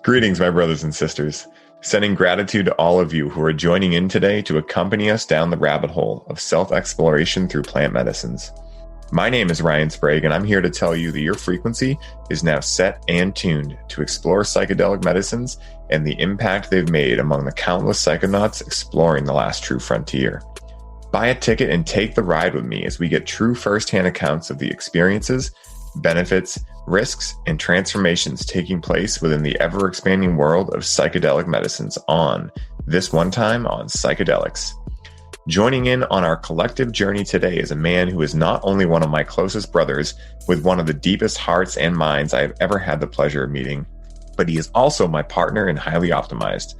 Greetings, my brothers and sisters. Sending gratitude to all of you who are joining in today to accompany us down the rabbit hole of self-exploration through plant medicines. My name is Ryan Sprague, and I'm here to tell you that your frequency is now set and tuned to explore psychedelic medicines and the impact they've made among the countless psychonauts exploring the last true frontier. Buy a ticket and take the ride with me as we get true firsthand accounts of the experiences, benefits, risks, and transformations taking place within the ever-expanding world of psychedelic medicines on This One Time on Psychedelics. Joining in on our collective journey today is a man who is not only one of my closest brothers with one of the deepest hearts and minds I have ever had the pleasure of meeting, but he is also my partner in Highly Optimized.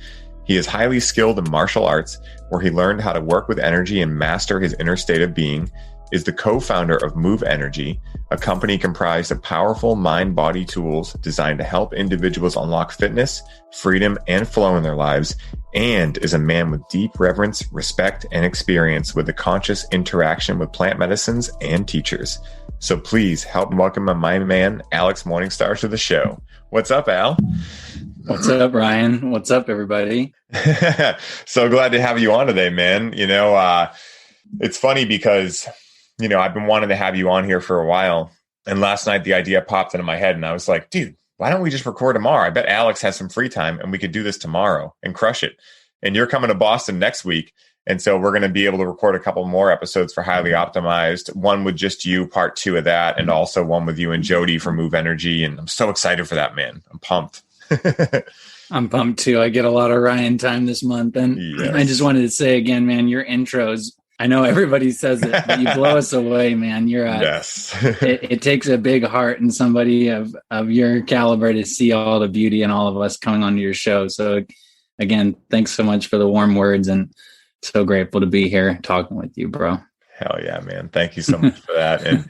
He is highly skilled in martial arts, where he learned how to work with energy and master his inner state of being, is the co-founder of Move Energy, a company comprised of powerful mind-body tools designed to help individuals unlock fitness, freedom, and flow in their lives, and is a man with deep reverence, respect, and experience with the conscious interaction with plant medicines and teachers. So please help welcome my man, Alex Morningstar, to the show. What's up, Al? What's up, Ryan? What's up, everybody? So glad to have you on today, man. It's funny because I've been wanting to have you on here for a while. And last night, the idea popped into my head and I was like, dude, why don't we just record tomorrow? I bet Alex has some free time and we could do this tomorrow and crush it. And you're coming to Boston next week. And so we're going to be able to record a couple more episodes for Highly Optimized, one with just you, part 2 of that, and also one with you and Jody for Move Energy. And I'm so excited for that, man. I'm pumped. I'm pumped too. I get a lot of Ryan time this month. And yes. I just wanted to say again, man, your intros, I know everybody says it, but you blow us away, man. You're yes. it takes a big heart and somebody of your caliber to see all the beauty in all of us coming onto your show. So again, thanks so much for the warm words and so grateful to be here talking with you, bro. Hell yeah, man. Thank you so much for that. And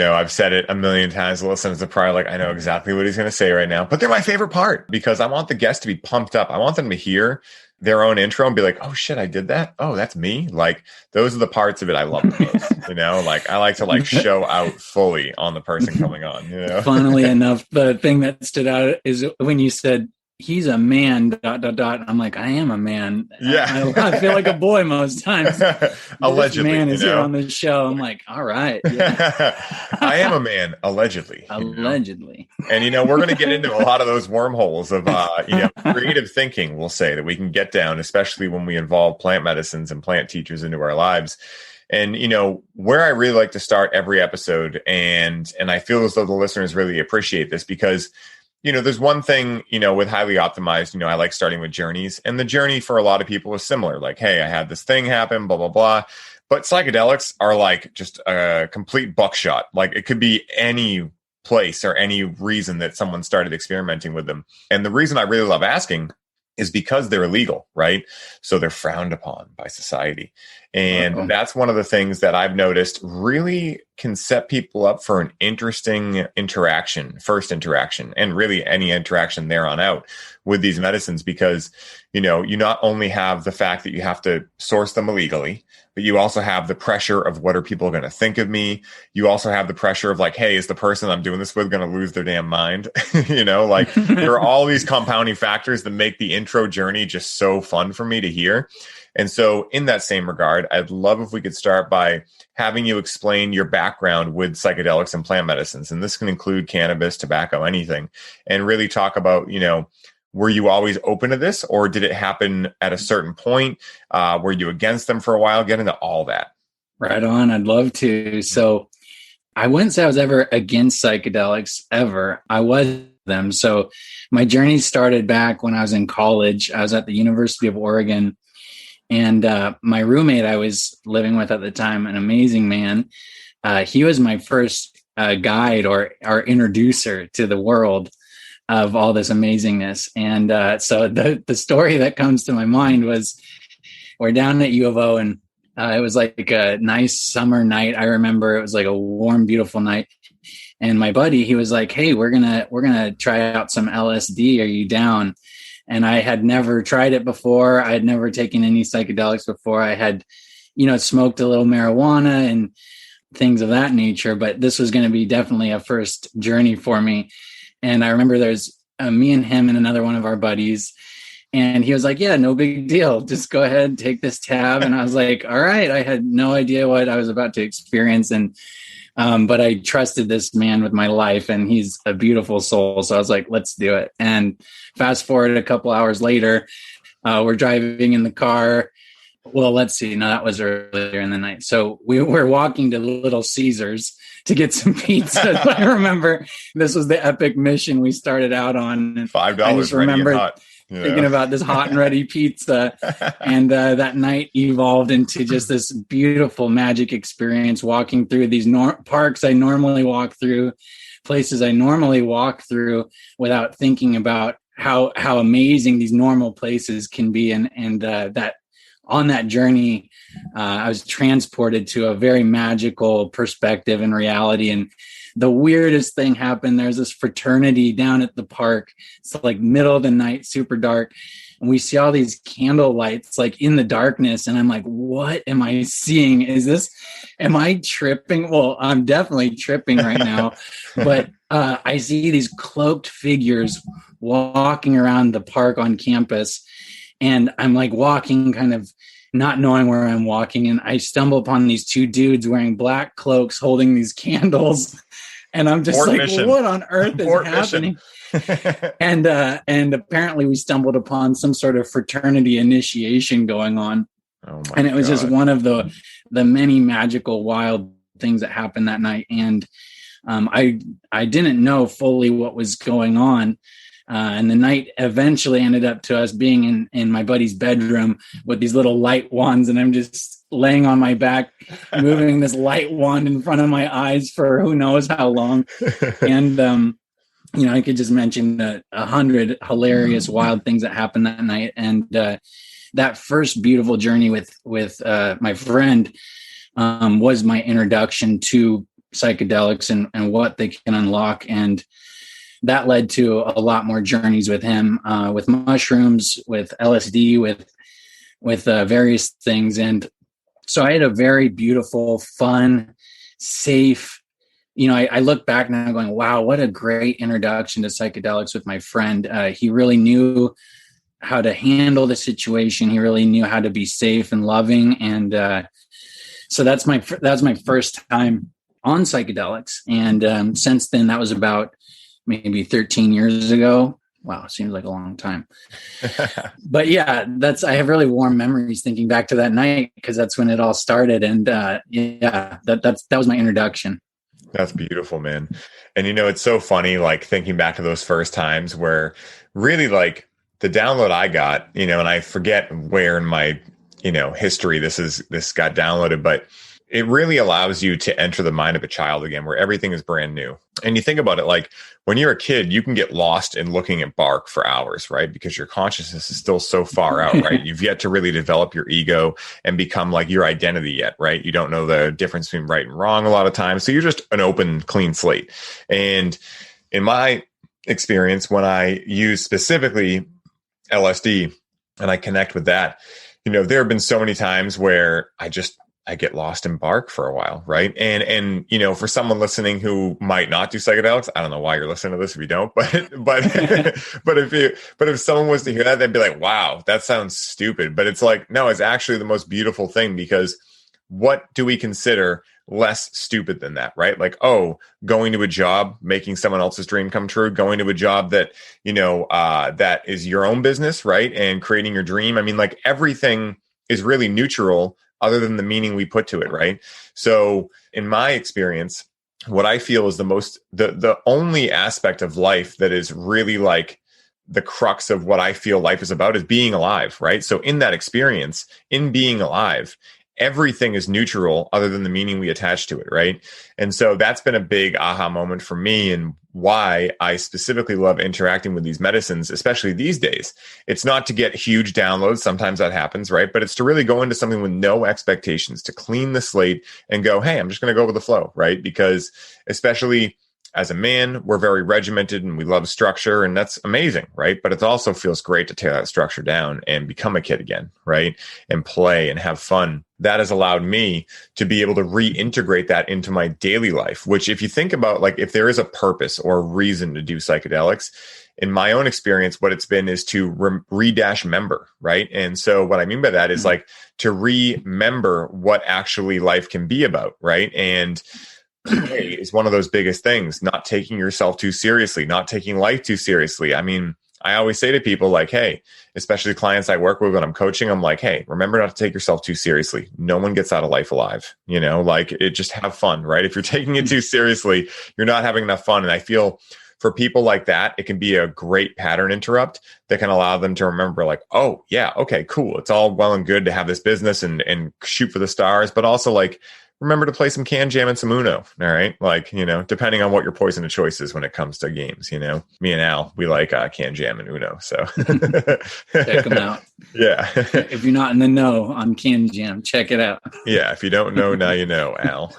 I've said it a million times. The listeners are probably like, I know exactly what he's going to say right now, but they're my favorite part because I want the guests to be pumped up. I want them to hear their own intro and be like, oh shit, I did that. Oh, that's me. Like those are the parts of it I love the most, like I like to show out fully on the person coming on, Funnily enough, the thing that stood out is when you said, he's a man, ... I'm like, I am a man. Yeah. I feel like a boy most times. Allegedly. This man is here on the show. I'm like, all right. Yeah. I am a man, allegedly. Allegedly. And, we're going to get into a lot of those wormholes of, creative thinking, we'll say, that we can get down, especially when we involve plant medicines and plant teachers into our lives. And, where I really like to start every episode, and I feel as though the listeners really appreciate this because there's one thing, with Highly Optimized, I like starting with journeys. And the journey for a lot of people is similar. Like, hey, I had this thing happen, blah, blah, blah. But psychedelics are like just a complete buckshot. Like it could be any place or any reason that someone started experimenting with them. And the reason I really love asking is because they're illegal, right? So they're frowned upon by society. And that's one of the things that I've noticed really can set people up for an interesting first interaction, and really any interaction there on out with these medicines, because, you not only have the fact that you have to source them illegally, but you also have the pressure of what are people going to think of me? You also have the pressure of like, hey, is the person I'm doing this with going to lose their damn mind? There are all these compounding factors that make the intro journey just so fun for me to hear. And so in that same regard, I'd love if we could start by having you explain your background with psychedelics and plant medicines. And this can include cannabis, tobacco, anything, and really talk about, were you always open to this, or did it happen at a certain point? Were you against them for a while? Get into all that. Right on. I'd love to. So I wouldn't say I was ever against psychedelics ever. I was them. So my journey started back when I was in college. I was at the University of Oregon. And my roommate I was living with at the time, an amazing man, he was my first guide or introducer to the world of all this amazingness. And so the story that comes to my mind was we're down at U of O, and it was like a nice summer night. I remember it was like a warm, beautiful night. And my buddy, he was like, hey, we're gonna try out some LSD. Are you down? And I had never tried it before. I had never taken any psychedelics before. I had, smoked a little marijuana and things of that nature, but this was going to be definitely a first journey for me. And I remember there's me and him and another one of our buddies. And he was like, yeah, no big deal. Just go ahead, take this tab. And I was like, all right. I had no idea what I was about to experience. But I trusted this man with my life, and he's a beautiful soul. So I was like, let's do it. And fast forward a couple hours later, we're driving in the car. Well, let's see. No, that was earlier in the night. So we were walking to Little Caesars to get some pizza. I remember this was the epic mission we started out on. And $5 I just remember thinking about this hot and ready pizza. And that night evolved into just this beautiful magic experience, walking through these parks I normally walk through, places I normally walk through without thinking about how amazing these normal places can be. And that on that journey, I was transported to a very magical perspective and reality. And the weirdest thing happened. There's this fraternity down at the park. It's like middle of the night, super dark. And we see all these candle lights like in the darkness. And I'm like, what am I seeing? Am I tripping? Well, I'm definitely tripping right now. But I see these cloaked figures walking around the park on campus. And I'm like walking, kind of not knowing where I'm walking. And I stumble upon these two dudes wearing black cloaks holding these candles. And I'm just what on earth is happening? And apparently we stumbled upon some sort of fraternity initiation going on. And it was just one of the many magical, wild things that happened that night. And I didn't know fully what was going on. And the night eventually ended up to us being in my buddy's bedroom with these little light wands. And I'm just laying on my back, moving this light wand in front of my eyes for who knows how long. And, I could just mention 100 hilarious, wild things that happened that night. And that first beautiful journey with my friend was my introduction to psychedelics and what they can unlock. And that led to a lot more journeys with him, with mushrooms, with LSD, with various things. And so I had a very beautiful, fun, safe, I look back now going, wow, what a great introduction to psychedelics with my friend. He really knew how to handle the situation. He really knew how to be safe and loving. And so that's my first time on psychedelics. And since then, that was about maybe 13 years ago. Wow, seems like a long time. But yeah, I have really warm memories thinking back to that night because that's when it all started. And that was my introduction. That's beautiful, man. And it's so funny, like thinking back to those first times where really like the download I got, and I forget where in my, history this got downloaded, but it really allows you to enter the mind of a child again, where everything is brand new. And you think about it, like when you're a kid, you can get lost in looking at bark for hours, right? Because your consciousness is still so far out, right? You've yet to really develop your ego and become like your identity yet, right? You don't know the difference between right and wrong a lot of times. So you're just an open, clean slate. And in my experience, when I use specifically LSD and I connect with that, there have been so many times where I get lost in bark for a while, right? And for someone listening who might not do psychedelics, I don't know why you're listening to this if you don't, but if someone was to hear that, they'd be like, wow, that sounds stupid. But it's like, no, it's actually the most beautiful thing, because what do we consider less stupid than that, right? Like, going to a job, making someone else's dream come true, going to a job that, that is your own business, right? And creating your dream. I mean, like everything is really neutral other than the meaning we put to it, right? So in my experience, what I feel is the only aspect of life that is really like the crux of what I feel life is about is being alive, right? So in that experience, in being alive, everything is neutral other than the meaning we attach to it, right? And so that's been a big aha moment for me, and why I specifically love interacting with these medicines, especially these days. It's not to get huge downloads. Sometimes that happens, right? But it's to really go into something with no expectations, to clean the slate and go, hey, I'm just going to go with the flow, right? Because especially as a man, we're very regimented and we love structure, and that's amazing, right? But it also feels great to tear that structure down and become a kid again, right? And play and have fun. That has allowed me to be able to reintegrate that into my daily life, which if you think about, like, if there is a purpose or a reason to do psychedelics, in my own experience, what it's been is to remember, right? And so what I mean by that is like to remember what actually life can be about, right? And play is one of those biggest things, not taking yourself too seriously, not taking life too seriously. I mean, I always say to people like, hey, especially clients I work with when I'm coaching, I'm like, hey, remember not to take yourself too seriously. No one gets out of life alive, like it, just have fun, right? If you're taking it too seriously, you're not having enough fun. And I feel for people like that, it can be a great pattern interrupt that can allow them to remember like, oh yeah, okay, cool. It's all well and good to have this business and shoot for the stars, but also like, remember to play some Can Jam and some Uno. All right. Like, depending on what your poison of choice is when it comes to games, me and Al, we like Can Jam and Uno. So check them out. Yeah. If you're not in the know on Can Jam, check it out. Yeah. If you don't know, now you know, Al.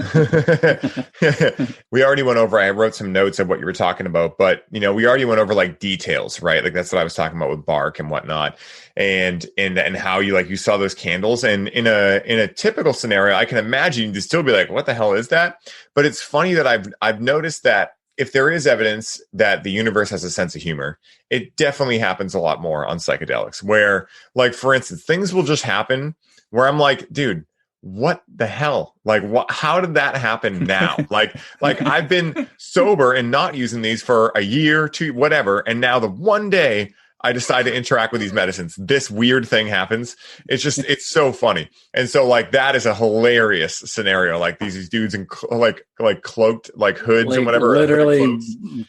We already went over, I wrote some notes of what you were talking about, but we already went over like details, right? Like that's what I was talking about with bark and whatnot. And how you saw those candles, and in a typical scenario, I can imagine you'd still be like, what the hell is that? But it's funny that I've noticed that if there is evidence that the universe has a sense of humor, it definitely happens a lot more on psychedelics, where, like, for instance, things will just happen where I'm like, dude, what the hell? Like, how did that happen now? like I've been sober and not using these for a year, two, whatever. And now the one day I decide to interact with these medicines, this weird thing happens. It's so funny. And so like, that is a hilarious scenario. Like these dudes in like cloaked, like hoods and whatever. Literally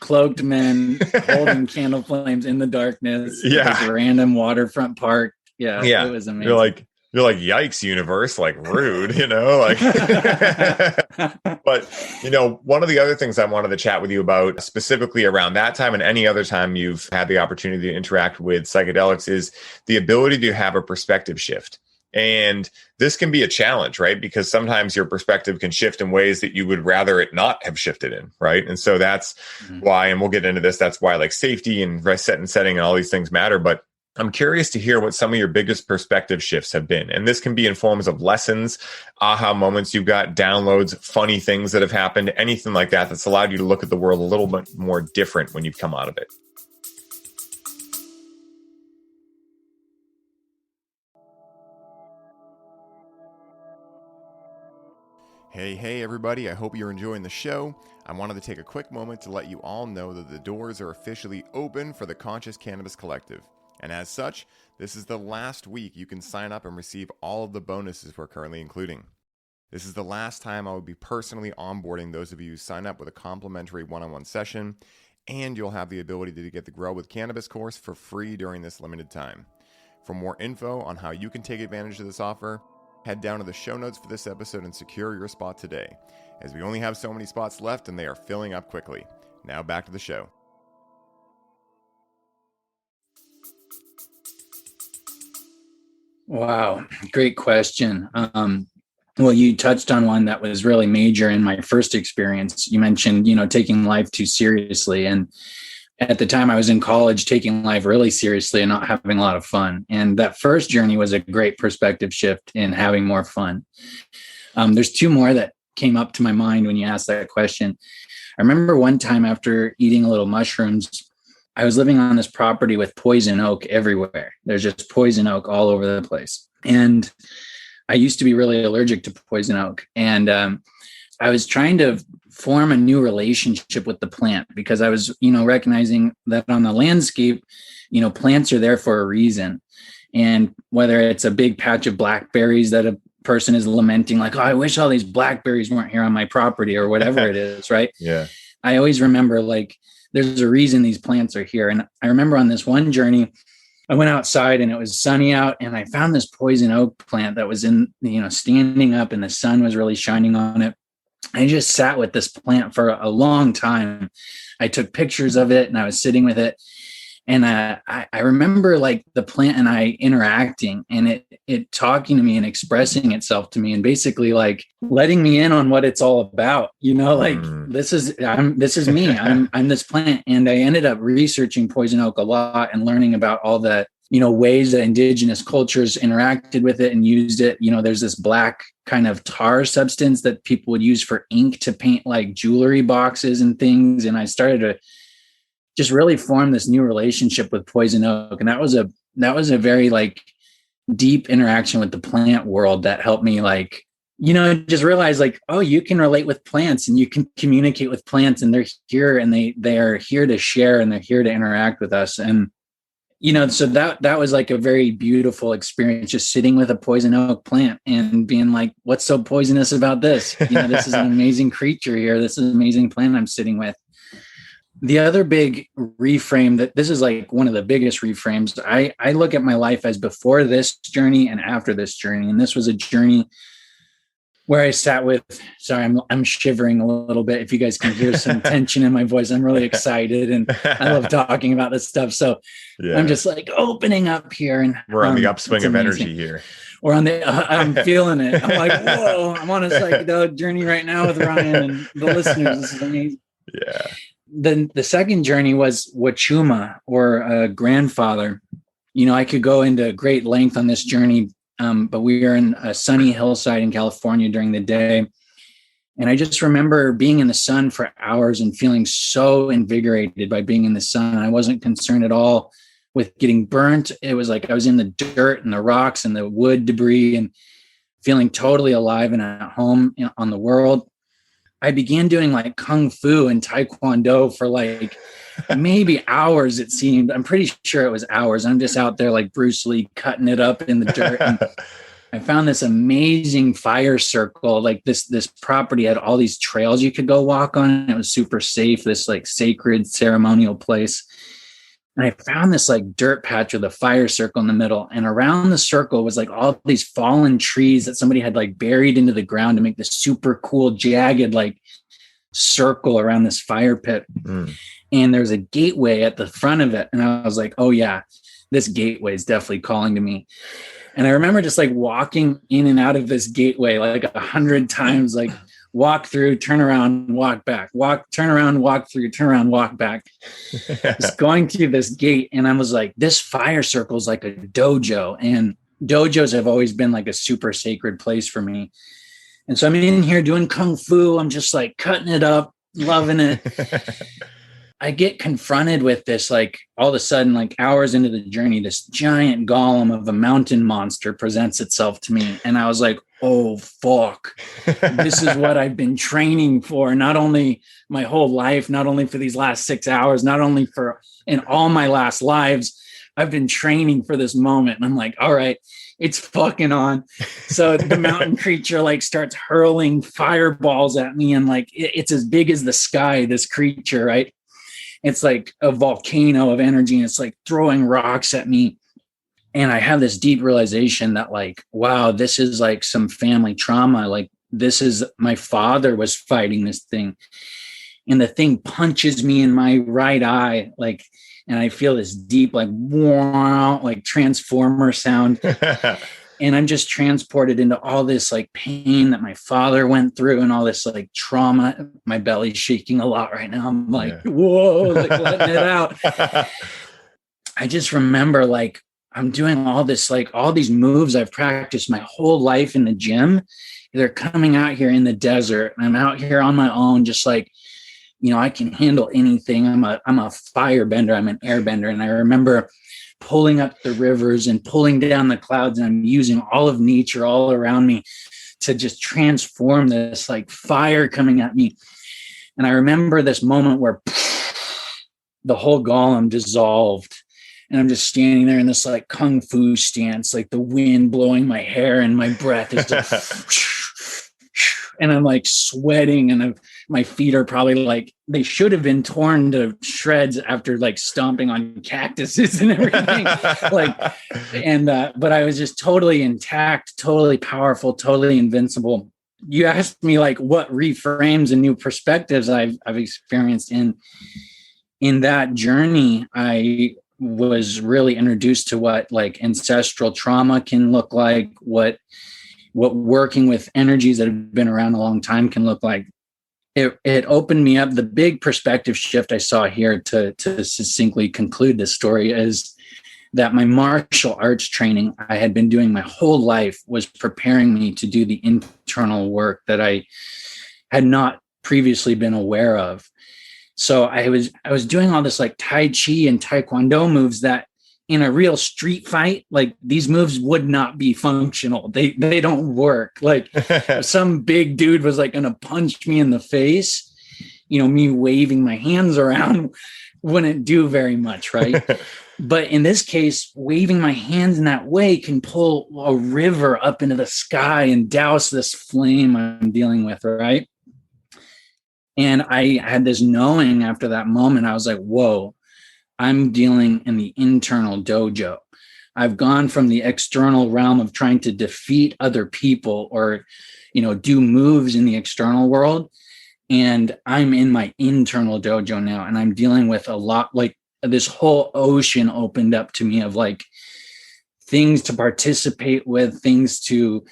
cloaked men holding candle flames in the darkness. Yeah. This random waterfront park. Yeah. It was amazing. You're like, yikes, universe, like rude, like, but, one of the other things I wanted to chat with you about specifically around that time and any other time you've had the opportunity to interact with psychedelics is the ability to have a perspective shift. And this can be a challenge, right? Because sometimes your perspective can shift in ways that you would rather it not have shifted in, right? And so that's why, and we'll get into this, that's why like safety and set and setting and all these things matter. But I'm curious to hear what some of your biggest perspective shifts have been. And this can be in forms of lessons, aha moments you've got, downloads, funny things that have happened, anything like that that's allowed you to look at the world a little bit more different when you've come out of it. Hey, everybody. I hope you're enjoying the show. I wanted to take a quick moment to let you all know that the doors are officially open for the Conscious Cannabis Collective. And as such, this is the last week you can sign up and receive all of the bonuses we're currently including. This is the last time I will be personally onboarding those of you who sign up with a complimentary one-on-one session, and you'll have the ability to get the Grow with Cannabis course for free during this limited time. For more info on how you can take advantage of this offer, head down to the show notes for this episode and secure your spot today, as we only have so many spots left and they are filling up quickly. Now back to the show. Wow. Great question. Well, you touched on one that was really major in my first experience. You mentioned, taking life too seriously. And at the time I was in college, taking life really seriously and not having a lot of fun. And that first journey was a great perspective shift in having more fun. There's two more that came up to my mind when you asked that question. I remember one time after eating a little mushrooms, I was living on this property with poison oak everywhere. There's just poison oak all over the place. And I used to be really allergic to poison oak. And I was trying to form a new relationship with the plant because I was, recognizing that on the landscape, plants are there for a reason. And whether it's a big patch of blackberries that a person is lamenting, like, oh, I wish all these blackberries weren't here on my property or whatever it is, right? Yeah. I always remember, like, there's a reason these plants are here. And I remember on this one journey, I went outside and it was sunny out and I found this poison oak plant that was standing up and the sun was really shining on it. I just sat with this plant for a long time. I took pictures of it and I was sitting with it. And I remember like the plant and I interacting and it talking to me and expressing itself to me and basically like letting me in on what it's all about. Like this is me. I'm this plant. And I ended up researching poison oak a lot and learning about all the, ways that indigenous cultures interacted with it and used it. There's this black kind of tar substance that people would use for ink to paint like jewelry boxes and things. And I started to just really form this new relationship with poison oak. And that was a very like deep interaction with the plant world that helped me like, just realize like, oh, you can relate with plants and you can communicate with plants and they're here and they are here to share and they're here to interact with us. And, so that was like a very beautiful experience, just sitting with a poison oak plant and being like, what's so poisonous about this? This is an amazing creature here. This is an amazing plant I'm sitting with. The other big reframe that this is like one of the biggest reframes. I look at my life as before this journey and after this journey. And this was a journey where I sat with, sorry, I'm shivering a little bit. If you guys can hear some tension in my voice, I'm really excited and I love talking about this stuff. So I'm just like opening up here. And we're on the upswing of energy here. We're on I'm feeling it. I'm like, whoa, I'm on a psychedelic journey right now with Ryan and the listeners. This is amazing. Yeah. Then the second journey was Wachuma, or a grandfather. I could go into great length on this journey, but we were in a sunny hillside in California during the day. And I just remember being in the sun for hours and feeling so invigorated by being in the sun. I wasn't concerned at all with getting burnt. It was like I was in the dirt and the rocks and the wood debris and feeling totally alive and at home on the world. I began doing like Kung Fu and Taekwondo for like maybe hours, it seemed. I'm pretty sure it was hours. I'm just out there like Bruce Lee cutting it up in the dirt. And I found this amazing fire circle. Like this property had all these trails you could go walk on. And it was super safe, this like sacred ceremonial place. And I found this like dirt patch with a fire circle in the middle. And around the circle was like all these fallen trees that somebody had like buried into the ground to make this super cool, jagged like circle around this fire pit. And there's a gateway at the front of it. And I was like, oh yeah, this gateway is definitely calling to me. And I remember just like walking in and out of this gateway like 100 times, like walk through, turn around, walk back, turn around, walk through, turn around, walk back. Just going through this gate. And I was like, this fire circle is like a dojo. And dojos have always been like a super sacred place for me. And so I'm in here doing Kung Fu. I'm just like cutting it up, loving it. I get confronted with this, like all of a sudden, like hours into the journey, this giant golem of a mountain monster presents itself to me. And I was like, oh, fuck, this is what I've been training for. Not only my whole life, not only for these last 6 hours, not only for in all my last lives, I've been training for this moment. And I'm like, all right, it's fucking on. So the mountain creature like starts hurling fireballs at me. And like, it's as big as the sky, this creature, right? It's like a volcano of energy. And it's like throwing rocks at me. And I have this deep realization that like, wow, this is like some family trauma. Like this is my father was fighting this thing. And the thing punches me in my right eye. Like, and I feel this deep, like, wow, like transformer sound. And I'm just transported into all this like pain that my father went through and all this like trauma. My belly's shaking a lot right now. I'm like, whoa, like letting it out. I just remember like, I'm doing all this, like all these moves I've practiced my whole life in the gym. They're coming out here in the desert and I'm out here on my own, just like, I can handle anything. I'm a firebender. I'm an airbender. And I remember pulling up the rivers and pulling down the clouds, and I'm using all of nature all around me to just transform this like fire coming at me. And I remember this moment where the whole golem dissolved. And I'm just standing there in this like Kung Fu stance, like the wind blowing my hair and my breath is like, and I'm like sweating and my feet are probably like, they should have been torn to shreds after like stomping on cactuses and everything. But I was just totally intact, totally powerful, totally invincible. You asked me like what reframes and new perspectives I've experienced in that journey. was really introduced to what like ancestral trauma can look like, what working with energies that have been around a long time can look like. It opened me up. The big perspective shift I saw here, to succinctly conclude this story, is that my martial arts training I had been doing my whole life was preparing me to do the internal work that I had not previously been aware of. So I was doing all this like Tai Chi and Taekwondo moves that in a real street fight, like these moves would not be functional. They don't work. Like if some big dude was like going to punch me in the face, me waving my hands around wouldn't do very much, right? But in this case, waving my hands in that way can pull a river up into the sky and douse this flame I'm dealing with, right? And I had this knowing after that moment. I was like, whoa, I'm dealing in the internal dojo. I've gone from the external realm of trying to defeat other people or, do moves in the external world. And I'm in my internal dojo now. And I'm dealing with a lot, like this whole ocean opened up to me of like things to participate with, things to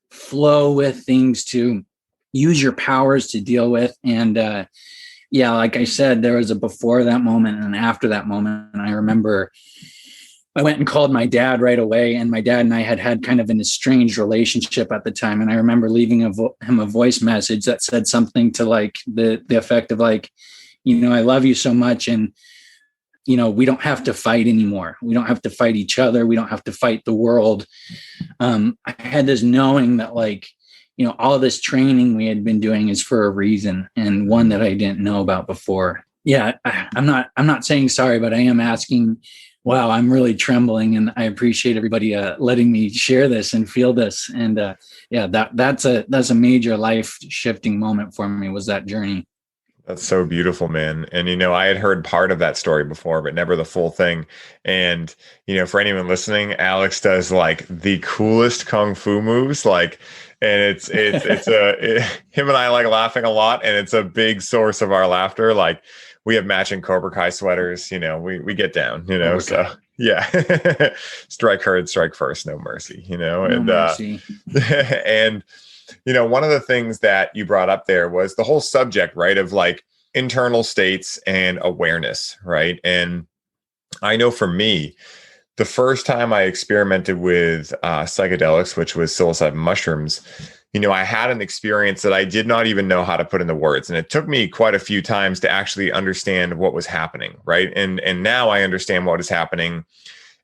flow with, things to use your powers to deal with. And, like I said, there was a before that moment and after that moment. And I remember I went and called my dad right away, and my dad and I had kind of an estranged relationship at the time. And I remember leaving him a voice message that said something to like the effect of like, I love you so much. And, we don't have to fight anymore. We don't have to fight each other. We don't have to fight the world. I had this knowing that like, all of this training we had been doing is for a reason, and one that I didn't know about before. Yeah, I'm not saying sorry, but I am asking. Wow, I'm really trembling, and I appreciate everybody letting me share this and feel this. And that's a major life shifting moment for me, was that journey. That's so beautiful, man. And, I had heard part of that story before, but never the full thing. And, for anyone listening, Alex does like the coolest Kung Fu moves. Like, and it's him and I like laughing a lot, and it's a big source of our laughter. Like we have matching Cobra Kai sweaters, we get down, Okay. So yeah, strike hard, strike first, no mercy, No and, mercy. and, one of the things that you brought up there was the whole subject, right, of like internal states and awareness, right? And I know for me, the first time I experimented with psychedelics, which was psilocybin mushrooms, I had an experience that I did not even know how to put into words. And it took me quite a few times to actually understand what was happening, right? And now I understand what is happening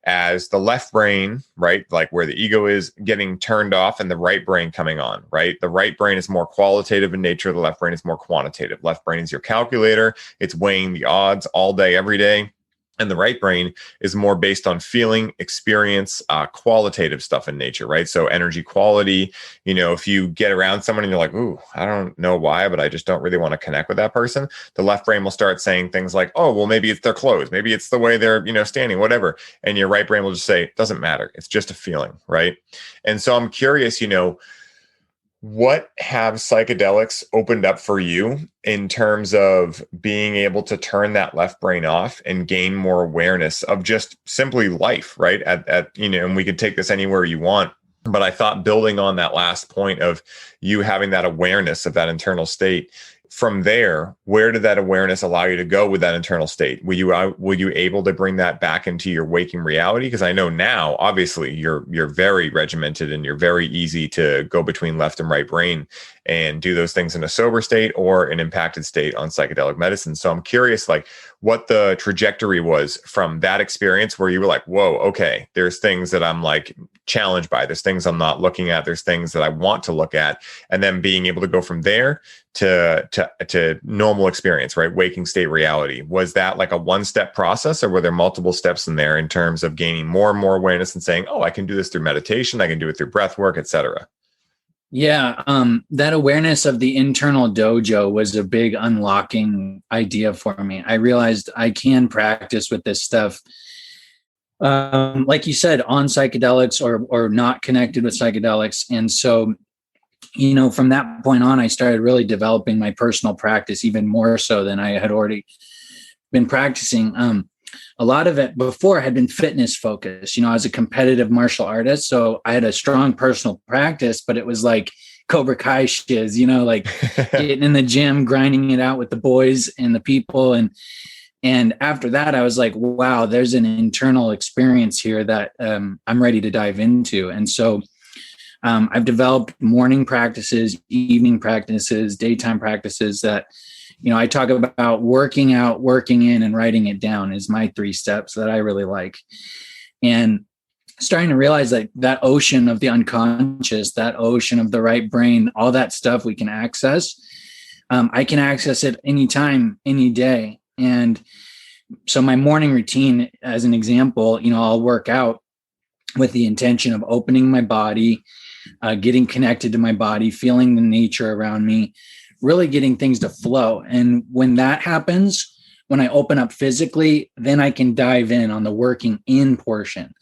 as the left brain, right, like where the ego is, getting turned off, and the right brain coming on, right? The right brain is more qualitative in nature. The left brain is more quantitative. Left brain is your calculator. It's weighing the odds all day, every day. And the right brain is more based on feeling, experience, qualitative stuff in nature, right? So energy quality, if you get around someone and you're like, ooh, I don't know why, but I just don't really want to connect with that person. The left brain will start saying things like, oh, well, maybe it's their clothes. Maybe it's the way they're, standing, whatever. And your right brain will just say, it doesn't matter. It's just a feeling, right? And so I'm curious, what have psychedelics opened up for you in terms of being able to turn that left brain off and gain more awareness of just simply life, right? And we could take this anywhere you want. But I thought building on that last point of you having that awareness of that internal state, from there, where did that awareness allow you to go with that internal state? Were you able to bring that back into your waking reality? Because I know now, obviously, you're very regimented and you're very easy to go between left and right brain and do those things in a sober state or an impacted state on psychedelic medicine. So I'm curious, like, what the trajectory was from that experience where you were like, whoa, okay, there's things that I'm like challenged by. There's things I'm not looking at. There's things that I want to look at. And then being able to go from there to normal experience, right? Waking state reality. Was that like a one-step process, or were there multiple steps in there in terms of gaining more and more awareness and saying, oh, I can do this through meditation, I can do it through breath work, etc.? Yeah, that awareness of the internal dojo was a big unlocking idea for me. I realized I can practice with this stuff, like you said, on psychedelics or not connected with psychedelics. And so, from that point on, I started really developing my personal practice even more so than I had already been practicing. a lot of it before had been fitness focused. I was a competitive martial artist, so I had a strong personal practice, but it was like Cobra Kai shiz, like getting in the gym, grinding it out with the boys and the people. And after that, I was like, wow, there's an internal experience here that I'm ready to dive into. And so I've developed morning practices, evening practices, daytime practices that, I talk about working out, working in, and writing it down is my 3 steps that I really like. And starting to realize that ocean of the unconscious, that ocean of the right brain, all that stuff we can access. I can access it anytime, any day. And so my morning routine, as an example, I'll work out with the intention of opening my body, getting connected to my body, feeling the nature around me, really getting things to flow. And when that happens, when I open up physically, then I can dive in on the working in portion,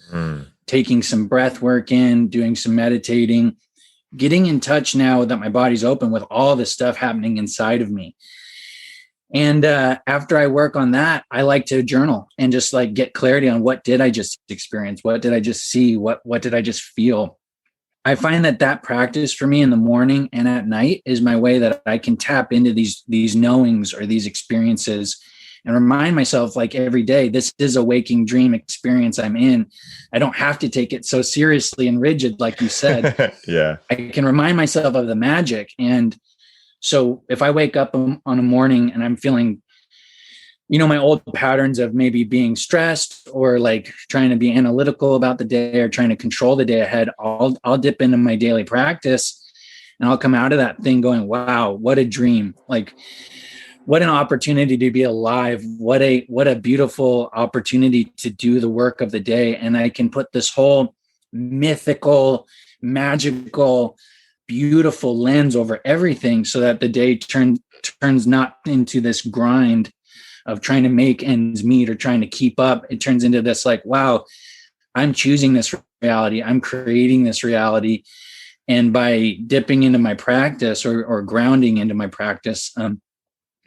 taking some breath work in, doing some meditating, getting in touch now that my body's open with all the stuff happening inside of me. And after I work on that, I like to journal and just like get clarity on what did I just experience? What did I just see? What did I just feel? I find that practice for me in the morning and at night is my way that I can tap into these knowings or these experiences and remind myself, like, every day, this is a waking dream experience I'm in. I don't have to take it so seriously and rigid, like you said. Yeah. I can remind myself of the magic. And so if I wake up on a morning and I'm feeling, my old patterns of maybe being stressed or like trying to be analytical about the day or trying to control the day ahead, I'll dip into my daily practice and I'll come out of that thing going, wow, what a dream. Like, what an opportunity to be alive. What a beautiful opportunity to do the work of the day. And I can put this whole mythical, magical, beautiful lens over everything so that the day turns not into this grind of trying to make ends meet or trying to keep up. It turns into this like, wow, I'm choosing this reality. I'm creating this reality. And by dipping into my practice or grounding into my practice,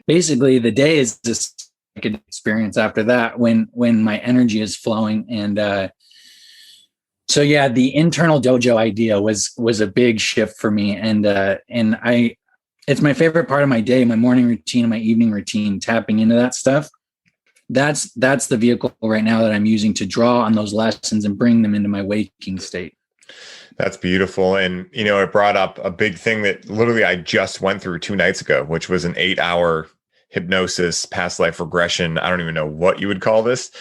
basically the day is just like an experience after that when my energy is flowing. And so yeah, the internal dojo idea was a big shift for me. And it's my favorite part of my day, my morning routine and my evening routine, tapping into that stuff. That's the vehicle right now that I'm using to draw on those lessons and bring them into my waking state. That's beautiful. And, it brought up a big thing that literally I just went through 2 nights ago, which was an 8-hour hypnosis, past life regression. I don't even know what you would call this.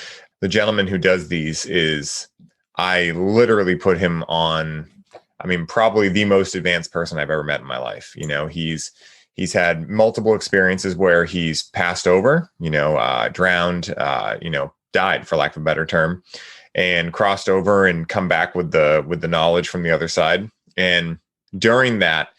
The gentleman who does these I literally put him on, probably the most advanced person I've ever met in my life. He's had multiple experiences where he's passed over, drowned, died, for lack of a better term, and crossed over and come back with the knowledge from the other side. And during that,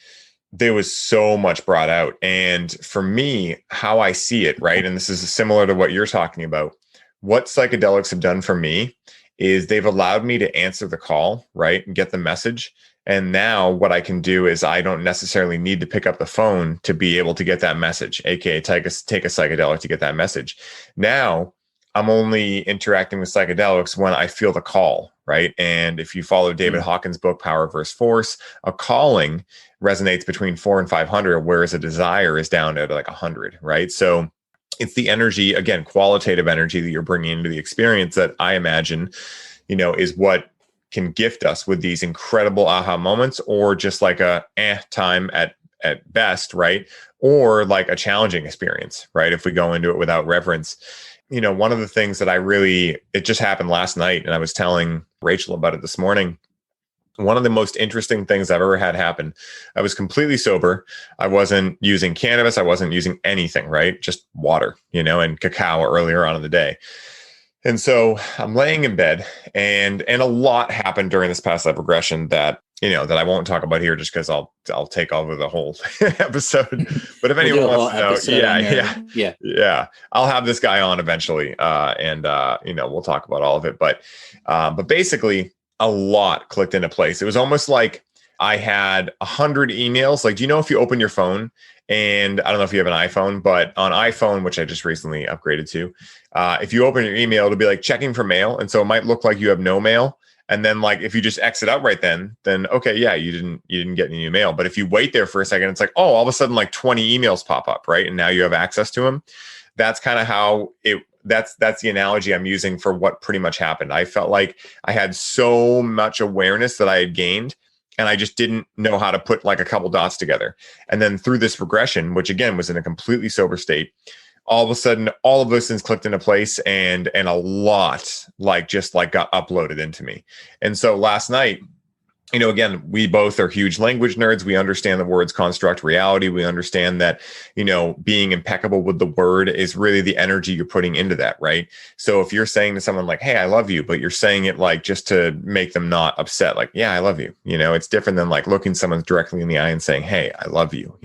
there was so much brought out. And for me, how I see it, right, and this is similar to what you're talking about, what psychedelics have done for me is they've allowed me to answer the call, right, and get the message. And now what I can do is I don't necessarily need to pick up the phone to be able to get that message, aka take a psychedelic to get that message. Now I'm only interacting with psychedelics when I feel the call, right? And if you follow David Hawkins' book, Power vs. Force, a calling resonates between 400 and 500, whereas a desire is down at like 100, right? So it's the energy, again, qualitative energy that you're bringing into the experience that I imagine, is what can gift us with these incredible aha moments, or just like a time at best, right? Or like a challenging experience, right? If we go into it without reverence. One of the things that it just happened last night, and I was telling Rachel about it this morning. One of the most interesting things I've ever had happen. I was completely sober. I wasn't using cannabis. I wasn't using anything, right? Just water, and cacao earlier on in the day. And so I'm laying in bed, and a lot happened during this past life regression that I won't talk about here, just because I'll take over the whole episode. But if anyone wants to know, yeah, I'll have this guy on eventually, and we'll talk about all of it. But basically, a lot clicked into place. It was almost like I had 100 emails. Like, do you know if you open your phone And I don't know if you have an iPhone, but on iPhone, which I just recently upgraded to, if you open your email, it'll be like checking for mail. And so it might look like you have no mail. And then like if you just exit out right then okay, yeah, you didn't get any new mail. But if you wait there for a second, it's like, oh, all of a sudden like 20 emails pop up, right? And now you have access to them. That's kind of how that's the analogy I'm using for what pretty much happened. I felt like I had so much awareness that I had gained, and I just didn't know how to put like a couple dots together. And then through this regression, which again was in a completely sober state, all of a sudden, all of those things clicked into place, and a lot like just like got uploaded into me. And so last night, again, we both are huge language nerds. We understand the words construct reality. We understand that, being impeccable with the word is really the energy you're putting into that, right? So if you're saying to someone like, hey, I love you, but you're saying it like just to make them not upset, like, yeah, I love you, it's different than like looking someone directly in the eye and saying, hey, I love you,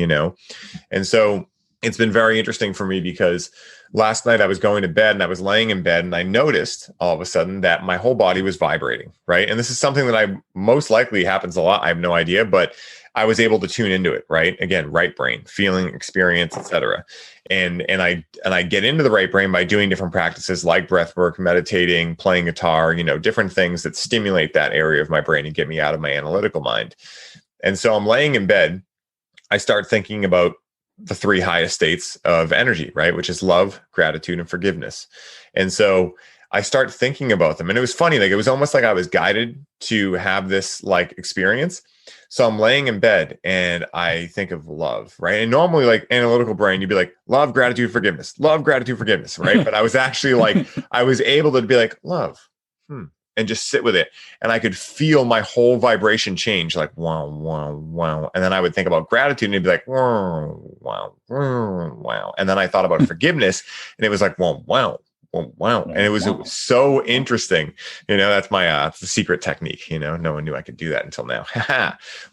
And so it's been very interesting for me because last night I was going to bed and I was laying in bed and I noticed all of a sudden that my whole body was vibrating, right? And this is something that I most likely happens a lot. I have no idea, but I was able to tune into it, right? Again, right brain, feeling, experience, etc. And I get into the right brain by doing different practices like breath work, meditating, playing guitar, different things that stimulate that area of my brain and get me out of my analytical mind. And so I'm laying in bed. I start thinking about the three highest states of energy, right? Which is love, gratitude, and forgiveness. And so I start thinking about them. And it was funny, like it was almost like I was guided to have this like experience. So I'm laying in bed and I think of love, right? And normally like analytical brain, you'd be like, love, gratitude, forgiveness, right? But I was actually like, I was able to be like, love, and just sit with it. And I could feel my whole vibration change, like, wow, wow, wow. And then I would think about gratitude and it'd be like, wow, wow, wow, wow. And then I thought about forgiveness and it was like, wow, wow, wow, wow. And it was so interesting. That's my the secret technique. No one knew I could do that until now.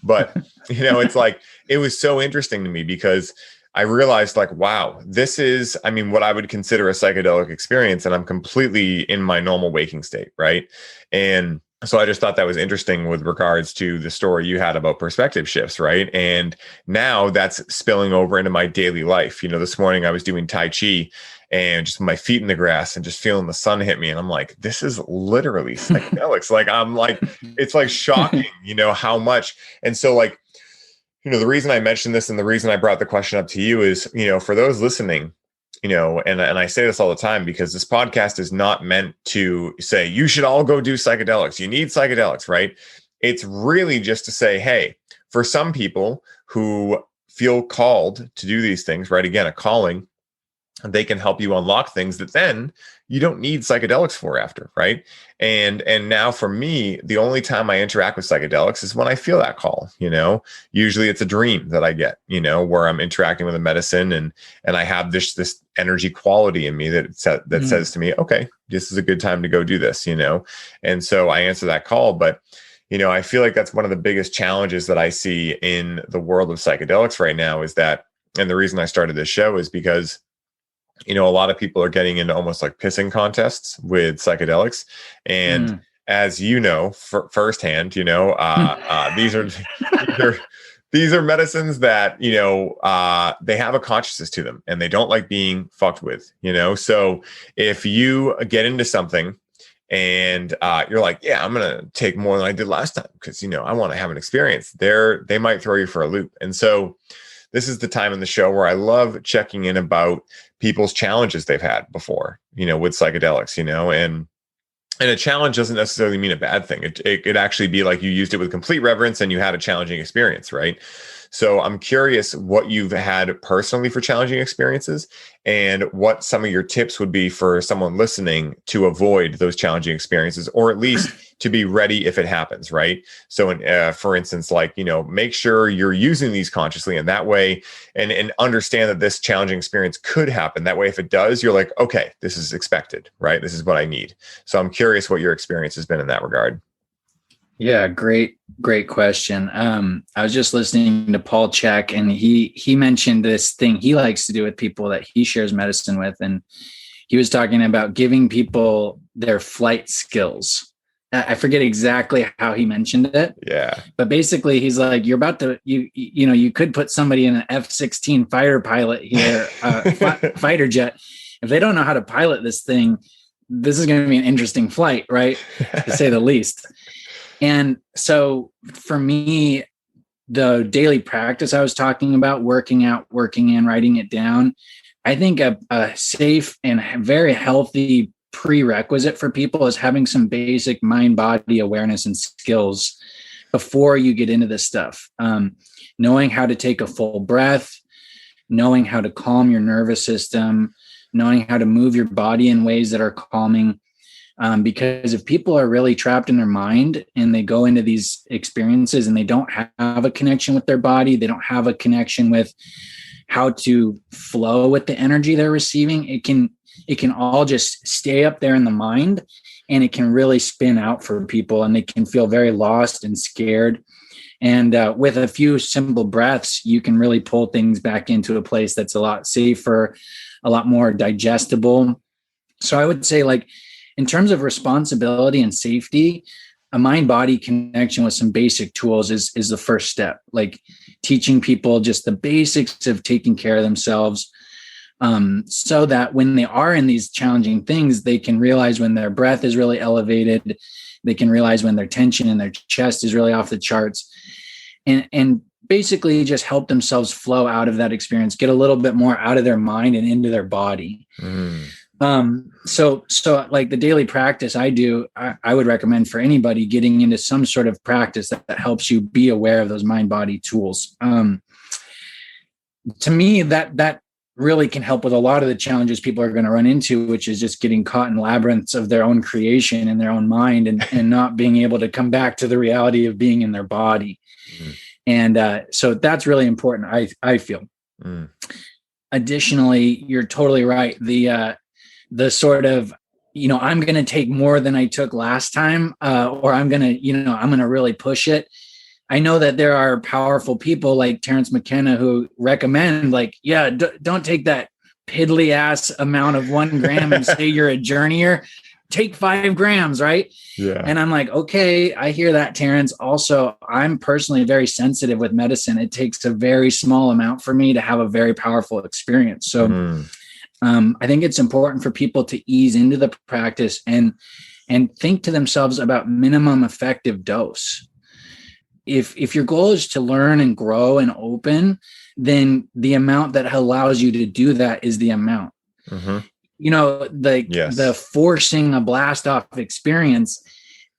But, it's like, it was so interesting to me because I realized like, wow, this is, what I would consider a psychedelic experience. And I'm completely in my normal waking state. Right. And so I just thought that was interesting with regards to the story you had about perspective shifts. Right. And now that's spilling over into my daily life. This morning I was doing Tai Chi and just my feet in the grass and just feeling the sun hit me. And I'm like, this is literally psychedelics. Like, I'm like, it's like shocking, how much. And so like, the reason I mentioned this and the reason I brought the question up to you is, for those listening, and I say this all the time because this podcast is not meant to say you should all go do psychedelics. You need psychedelics, right? It's really just to say, hey, for some people who feel called to do these things, right? Again, a calling, they can help you unlock things that then you don't need psychedelics for after, right? And now for me, the only time I interact with psychedelics is when I feel that call, usually it's a dream that I get, where I'm interacting with a medicine and I have this energy quality in me that says to me, okay, this is a good time to go do this, and so I answer that call. But I feel like that's one of the biggest challenges that I see in the world of psychedelics right now is that, and the reason I started this show is because a lot of people are getting into almost like pissing contests with psychedelics. And as firsthand, these are medicines that, they have a consciousness to them and they don't like being fucked with, So if you get into something and you're like, yeah, I'm going to take more than I did last time because, I want to have an experience there, they might throw you for a loop. And so this is the time in the show where I love checking in about people's challenges they've had before, with psychedelics, and a challenge doesn't necessarily mean a bad thing. It could actually be like you used it with complete reverence and you had a challenging experience, right? So I'm curious what you've had personally for challenging experiences and what some of your tips would be for someone listening to avoid those challenging experiences, or at least to be ready if it happens, right? So for instance, like, make sure you're using these consciously in that way and understand that this challenging experience could happen. That way, if it does, you're like, okay, this is expected, right? This is what I need. So I'm curious what your experience has been in that regard. Yeah, great question. I was just listening to Paul Chek, and he mentioned this thing he likes to do with people that he shares medicine with, and he was talking about giving people their flight skills. I forget exactly how he mentioned it. Yeah. But basically he's like, you're about to, you could put somebody in an F-16 fighter pilot here, fighter jet. If they don't know how to pilot this thing, this is going to be an interesting flight, right? To say the least. And so for me, the daily practice I was talking about, working out, working in, writing it down, I think a safe and very healthy prerequisite for people is having some basic mind-body awareness and skills before you get into this stuff. Knowing how to take a full breath, knowing how to calm your nervous system, knowing how to move your body in ways that are calming. Because if people are really trapped in their mind and they go into these experiences and they don't have a connection with their body, they don't have a connection with how to flow with the energy they're receiving, it can all just stay up there in the mind, and it can really spin out for people, and they can feel very lost and scared. And with a few simple breaths, you can really pull things back into a place that's a lot safer, a lot more digestible. So I would say, like, in terms of responsibility and safety, a mind-body connection with some basic tools is the first step. Like teaching people just the basics of taking care of themselves, so that when they are in these challenging things, they can realize when their breath is really elevated. They can realize when their tension in their chest is really off the charts, and basically just help themselves flow out of that experience, get a little bit more out of their mind and into their body. So like the daily practice I do, I would recommend for anybody getting into some sort of practice that helps you be aware of those mind-body tools. To me, that really can help with a lot of the challenges people are going to run into, which is just getting caught in labyrinths of their own creation in their own mind, and not being able to come back to the reality of being in their body. And so that's really important, I feel. Additionally, you're totally right. The sort of, I'm going to take more than I took last time, or I'm going to really push it. I know that there are powerful people like Terrence McKenna who recommend, like, don't take that piddly ass amount of 1 gram and say you're a journeyer. Take 5 grams, right? Yeah. And I'm like, okay, I hear that, Terrence. Also, I'm personally very sensitive with medicine. It takes a very small amount for me to have a very powerful experience. So I think it's important for people to ease into the practice and think to themselves about minimum effective dose. If your goal is to learn and grow and open, then the amount that allows you to do that is the amount. The forcing a blast off experience,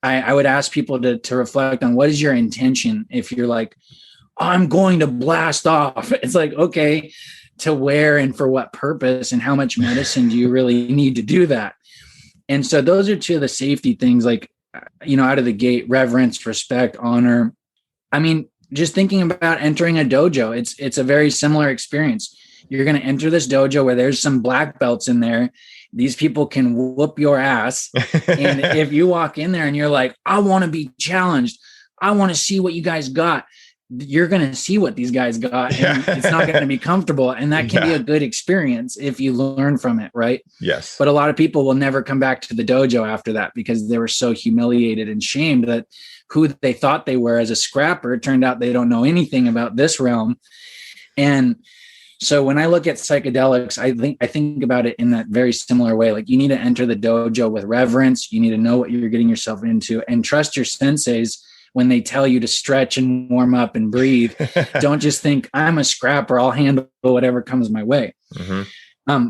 I would ask people to reflect on, what is your intention? If you're like, I'm going to blast off, it's like, okay, to where and for what purpose, and how much medicine do you really need to do that? And so those are two of the safety things, like, out of the gate: reverence, respect, honor. I mean, just thinking about entering a dojo, it's a very similar experience. You're going to enter this dojo where there's some black belts in there. These people can whoop your ass. And if you walk in there and you're like, I want to be challenged, I want to see what you guys got, you're going to see what these guys got, and it's not going to be comfortable. And that can be a good experience if you learn from it, right? Yes. But a lot of people will never come back to the dojo after that because they were so humiliated and shamed that who they thought they were as a scrapper, it turned out they don't know anything about this realm. And so when I look at psychedelics, I think about it in that very similar way. Like, you need to enter the dojo with reverence. You need to know what you're getting yourself into, and trust your senseis when they tell you to stretch and warm up and breathe. Don't just think, I'm a scrapper, I'll handle whatever comes my way.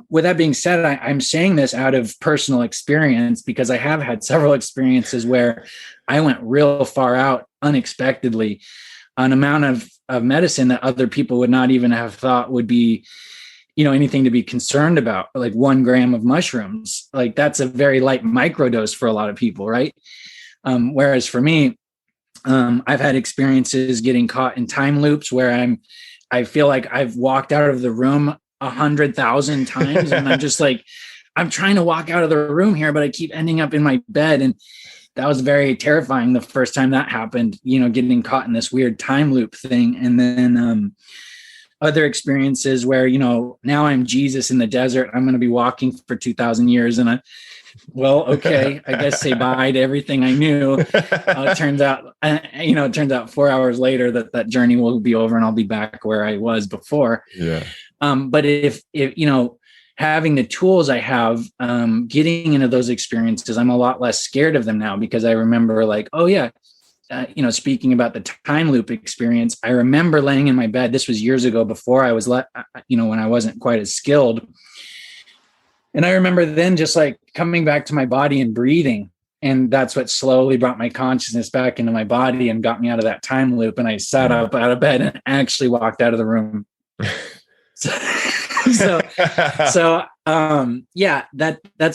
With that being said, I'm saying this out of personal experience, because I have had several experiences where I went real far out unexpectedly, an amount of medicine that other people would not even have thought would be, anything to be concerned about, like 1 gram of mushrooms. Like, that's a very light microdose for a lot of people, right? Whereas for me, I've had experiences getting caught in time loops where I feel like I've walked out of the room 100,000 times, and I'm just like, I'm trying to walk out of the room here, but I keep ending up in my bed. And that was very terrifying the first time that happened, getting caught in this weird time loop thing. And then other experiences where, now I'm Jesus in the desert. I'm going to be walking for 2,000 years. And okay, I guess say bye to everything I knew. It turns out 4 hours later that journey will be over and I'll be back where I was before. Yeah. But if having the tools I have, getting into those experiences, I'm a lot less scared of them now, because I remember speaking about the time loop experience, I remember laying in my bed. This was years ago, before I was when I wasn't quite as skilled. And I remember then just like coming back to my body and breathing. And that's what slowly brought my consciousnw back into my body and got me out of that time loop. And I sat up out of bed and actually walked out of the room. That's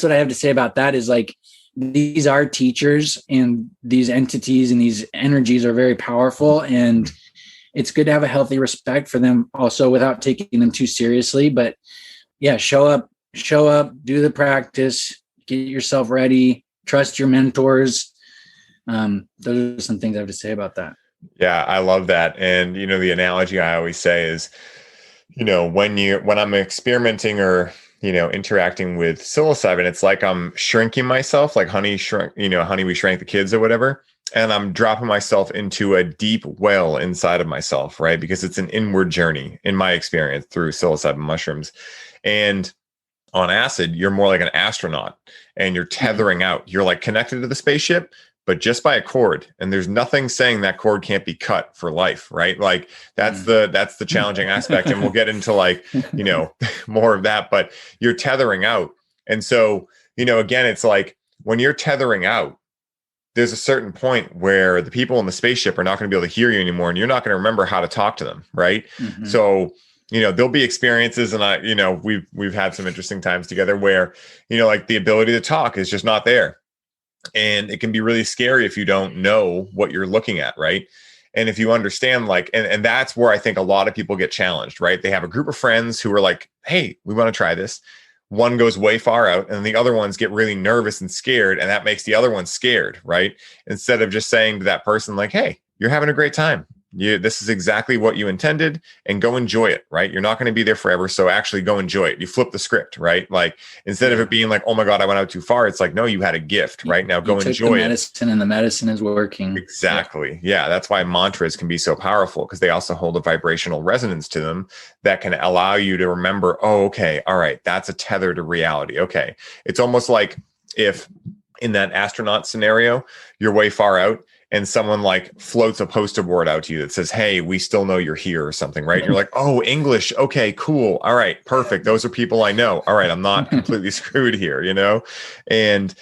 what I have to say about that, is like, these are teachers, and these entities and these energies are very powerful, and it's good to have a healthy respect for them also, without taking them too seriously. But yeah, show up, do the practice, get yourself ready, trust your mentors. Those are some things I have to say about that. Yeah, I love that. And, the analogy I always say is, when I'm experimenting or, interacting with psilocybin, it's like I'm shrinking myself, like Honey shrunk, Honey, we shrank the kids or whatever. And I'm dropping myself into a deep well inside of myself, right? Because it's an inward journey, in my experience, through psilocybin mushrooms. And on acid, you're more like an astronaut, and you're tethering out. You're like connected to the spaceship, but just by a cord. And there's nothing saying that cord can't be cut for life, right? Like that's the challenging aspect. And we'll get into more of that, but you're tethering out. And so, again, it's like when you're tethering out, there's a certain point where the people in the spaceship are not going to be able to hear you anymore, and you're not going to remember how to talk to them, right? Mm-hmm. So, there'll be experiences, and we've had some interesting times together where, like the ability to talk is just not there. And it can be really scary if you don't know what you're looking at, right? And if you understand, and that's where I think a lot of people get challenged, right? They have a group of friends who are like, hey, we want to try this. One goes way far out, and the other ones get really nervous and scared, and that makes the other one scared, right? Instead of just saying to that person, like, hey, you're having a great time. This is exactly what you intended, and go enjoy it, right? You're not going to be there forever, so actually go enjoy it. You flip the script, right? Like, instead of it being like, oh my God, I went out too far, it's like, no, you had a gift, right? Now go enjoy it. Medicine, and the medicine is working. Exactly. Yeah, that's why mantras can be so powerful, because they also hold a vibrational resonance to them that can allow you to remember, oh, okay, all right, that's a tether to reality. Okay. It's almost like if in that astronaut scenario, you're way far out, and someone like floats a poster board out to you that says, hey, we still know you're here, or something, right? And you're like, oh, English. Okay, cool. All right, perfect. Those are people I know. All right, I'm not completely screwed here, And,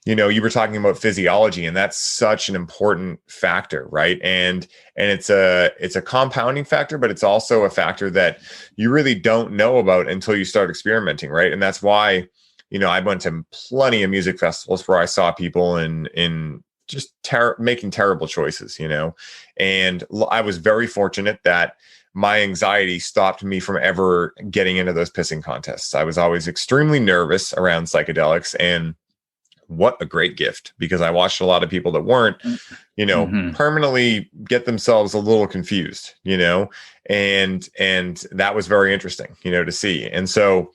you were talking about physiology, and that's such an important factor, right? And it's a compounding factor, but it's also a factor that you really don't know about until you start experimenting, right? And that's why, I went to plenty of music festivals where I saw people in just making terrible choices, and I was very fortunate that my anxiety stopped me from ever getting into those pissing contests. I was always extremely nervous around psychedelics, and what a great gift, because I watched a lot of people that weren't, permanently get themselves a little confused, and that was very interesting, to see. And so,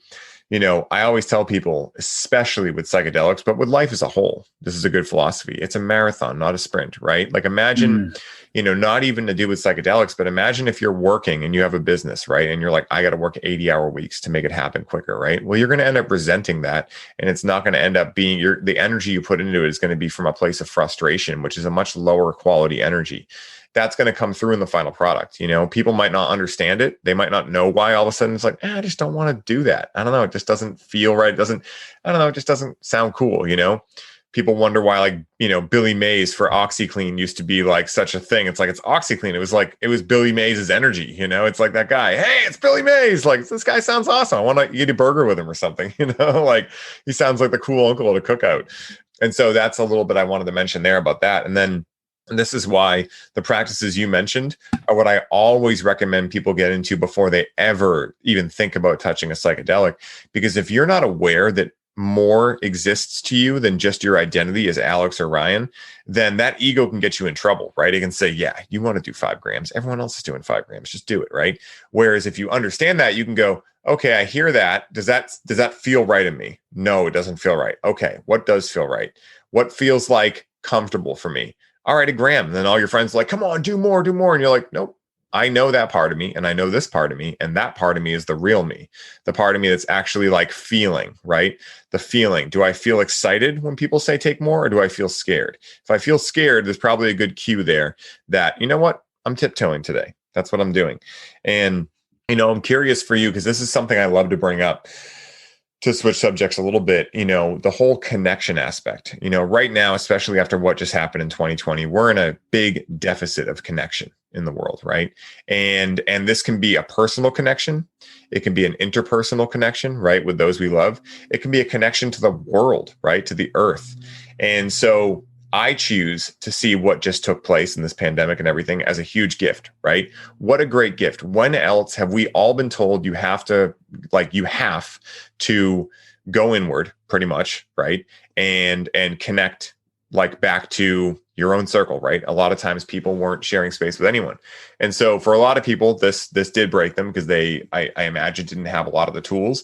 I always tell people, especially with psychedelics, but with life as a whole, this is a good philosophy. It's a marathon, not a sprint, right? Like imagine, not even to do with psychedelics, but imagine if you're working and you have a business, right? And you're like, I got to work 80-hour weeks to make it happen quicker, right? Well, you're going to end up resenting that. And it's not going to end up being the energy you put into it is going to be from a place of frustration, which is a much lower quality energy. That's going to come through in the final product. People might not understand it. They might not know why all of a sudden it's like, I just don't want to do that. I don't know. It just doesn't feel right. It just doesn't sound cool. People wonder why, Billy Mays for OxyClean used to be like such a thing. It's like, it's OxyClean. It was Billy Mays' energy. It's like that guy, hey, it's Billy Mays. Like, this guy sounds awesome. I want to eat a burger with him or something, like he sounds like the cool uncle at a cookout. And so that's a little bit I wanted to mention there about that. And this is why the practices you mentioned are what I always recommend people get into before they ever even think about touching a psychedelic. Because if you're not aware that more exists to you than just your identity as Alex or Ryan, then that ego can get you in trouble, right? It can say, yeah, you want to do 5 grams. Everyone else is doing 5 grams. Just do it, right? Whereas if you understand that, you can go, okay, I hear that. Does that feel right in me? No, it doesn't feel right. Okay, what does feel right? What feels like comfortable for me? All right, 1 gram. And then all your friends are like, come on, do more, do more. And you're like, nope. I know that part of me and I know this part of me, and that part of me is the real me, the part of me that's actually like feeling, right? The feeling. Do I feel excited when people say take more, or do I feel scared? If I feel scared, there's probably a good cue there that, you know what? I'm tiptoeing today. That's what I'm doing. And, I'm curious for you because this is something I love to bring up, to switch subjects a little bit, the whole connection aspect. Right now, especially after what just happened in 2020, we're in a big deficit of connection in the world, right? And this can be a personal connection. It can be an interpersonal connection, right, with those we love. It can be a connection to the world, right, to the earth. And so I choose to see what just took place in this pandemic and everything as a huge gift, right? What a great gift. When else have we all been told you have to go inward pretty much, right? And connect like back to your own circle, right? A lot of times people weren't sharing space with anyone. And so for a lot of people, this did break them because I imagine didn't have a lot of the tools.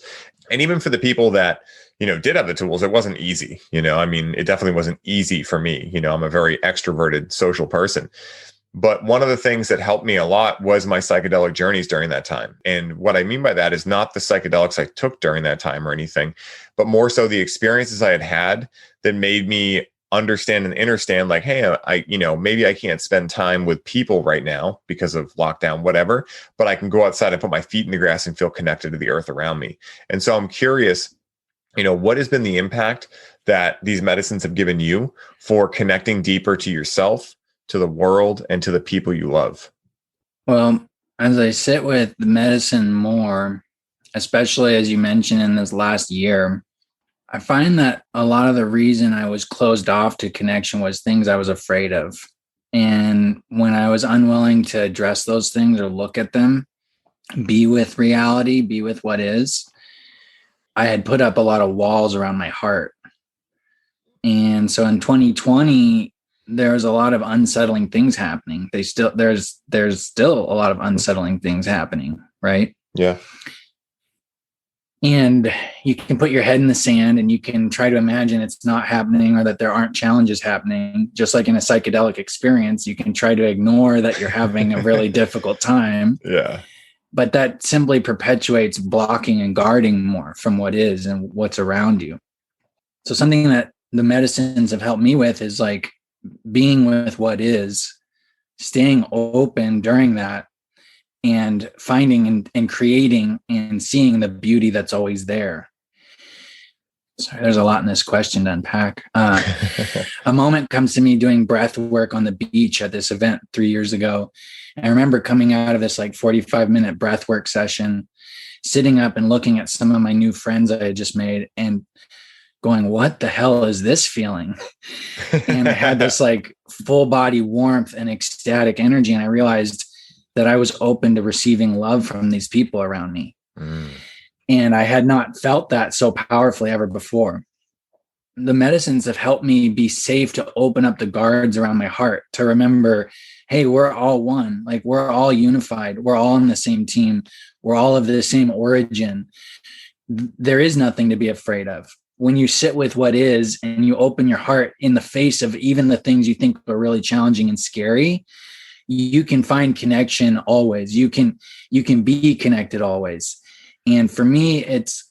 And even for the people that, did have the tools, it wasn't easy. It definitely wasn't easy for me. I'm a very extroverted social person. But one of the things that helped me a lot was my psychedelic journeys during that time. And what I mean by that is not the psychedelics I took during that time or anything, but more so the experiences I had that made me understand and understand like, hey, maybe I can't spend time with people right now because of lockdown, whatever, but I can go outside and put my feet in the grass and feel connected to the earth around me. And so I'm curious, what has been the impact that these medicines have given you for connecting deeper to yourself, to the world, and to the people you love? Well, as I sit with the medicine more, especially as you mentioned in this last year, I find that a lot of the reason I was closed off to connection was things I was afraid of. And when I was unwilling to address those things or look at them, be with reality, be with what is, I had put up a lot of walls around my heart. And so in 2020, there's a lot of unsettling things happening. There's still a lot of unsettling things happening, right? Yeah. And you can put your head in the sand and you can try to imagine it's not happening or that there aren't challenges happening. Just like in a psychedelic experience, you can try to ignore that you're having a really difficult time. Yeah. But that simply perpetuates blocking and guarding more from what is and what's around you. So something that the medicines have helped me with is like being with what is, staying open during that, and finding and creating and seeing the beauty that's always there. Sorry, there's a lot in this question to unpack. A moment comes to me doing breath work on the beach at this event 3 years ago. And I remember coming out of this like 45-minute breath work session, sitting up and looking at some of my new friends I had just made and going, what the hell is this feeling? And I had this like full body warmth and ecstatic energy. And I realized that I was open to receiving love from these people around me. Mm. And I had not felt that so powerfully ever before. The medicines have helped me be safe to open up the guards around my heart, to remember, hey, we're all one. Like we're all unified. We're all on the same team. We're all of the same origin. There is nothing to be afraid of. When you sit with what is and you open your heart in the face of even the things you think are really challenging and scary, you can find connection always. You can be connected always. And for me, it's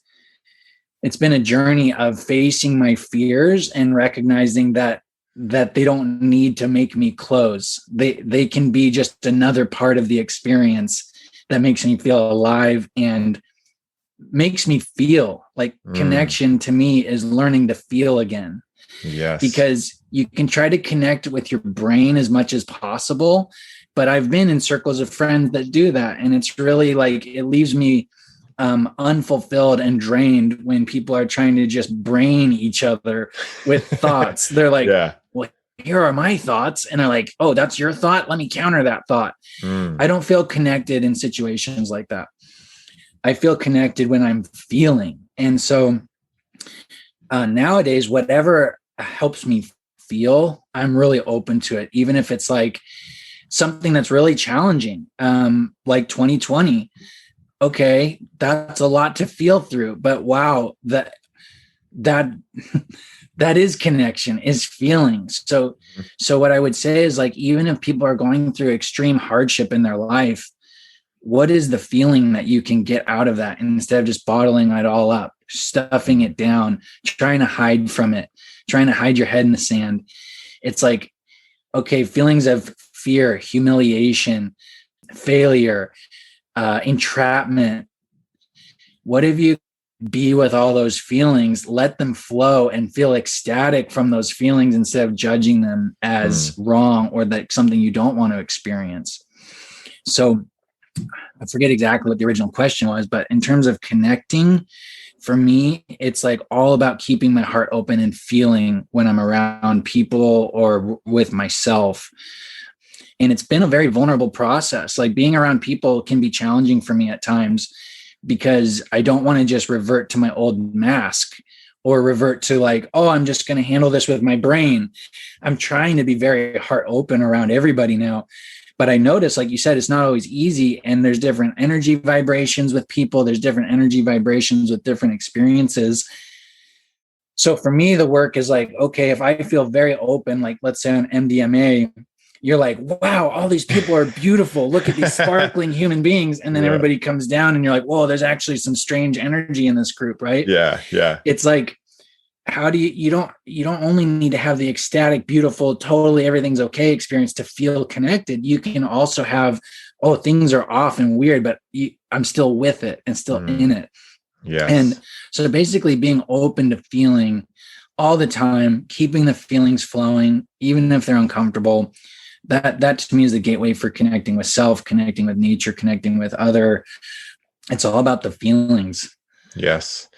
been a journey of facing my fears and recognizing that they don't need to make me close. They can be just another part of the experience that makes me feel alive and makes me feel like connection to me is learning to feel again. Yes. Because you can try to connect with your brain as much as possible, but I've been in circles of friends that do that. And it's really like, it leaves me unfulfilled and drained when people are trying to just brain each other with thoughts. They're like, yeah. Well, here are my thoughts. And they're like, oh, that's your thought. Let me counter that thought. I don't feel connected in situations like that. I feel connected when I'm feeling. And so nowadays, whatever helps me feel, I'm really open to it, even if it's like something that's really challenging, like 2020. Okay, that's a lot to feel through, but wow, that that is connection, is feelings. So what I would say is, like, even if people are going through extreme hardship in their life, what is the feeling that you can get out of that, instead of just bottling it all up, stuffing it down, trying to hide from it, trying to hide your head in the sand? It's like, okay, feelings of fear, humiliation, failure, entrapment. What if you be with all those feelings, let them flow, and feel ecstatic from those feelings, instead of judging them as wrong or that something you don't want to experience? So I forget exactly what the original question was, but in terms of connecting, for me, it's like all about keeping my heart open and feeling when I'm around people or with myself. And it's been a very vulnerable process. Like, being around people can be challenging for me at times, because I don't want to just revert to my old mask, or revert to like, oh, I'm just going to handle this with my brain. I'm trying to be very heart open around everybody now. But I notice, like you said, it's not always easy. And there's different energy vibrations with people. There's different energy vibrations with different experiences. So for me, the work is like, okay, if I feel very open, like let's say on MDMA, you're like, wow, all these people are beautiful. Look at these sparkling human beings. And then everybody comes down and you're like, whoa, there's actually some strange energy in this group, right? Yeah. Yeah. It's like, how do you don't only need to have the ecstatic, beautiful, totally everything's okay experience to feel connected. You can also have, oh, things are off and weird, but I'm still with it and still in it. Yes. And so basically being open to feeling all the time, keeping the feelings flowing, even if they're uncomfortable, that to me is the gateway for connecting with self, connecting with nature, connecting with other. It's all about the feelings. Yes.